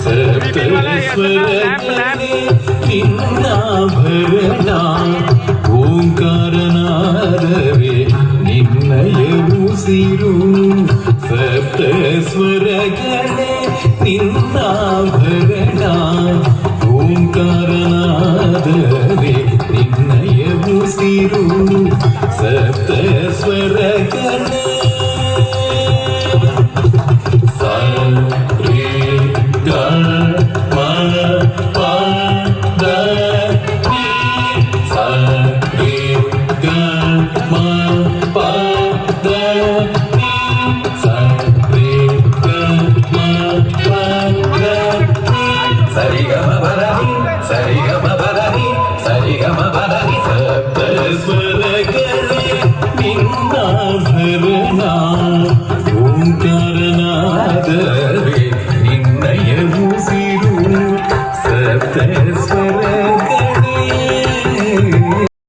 ಸಪ್ತಸ್ವರಗಳೇ ನಿನ್ನಾಭರಣ ಓಂಕಾರನಾದವೇ ನಿನ್ನಯ ಉಸಿರು ಸಪ್ತಸ್ವರಗಳೇ ನಿನ್ನಾಭರಣ ಓಂಕಾರನಾದವೇ ನಿನ್ನಯ ಉಸಿರು ಸಪ್ತಸ್ವರಗಳೇ ನಿನ್ನಾಭರಣ ಓಂಕಾರನಾದವೇ ನಿನ್ನಯ ಉಸಿರು ಸಪ್ತಸ್ವರ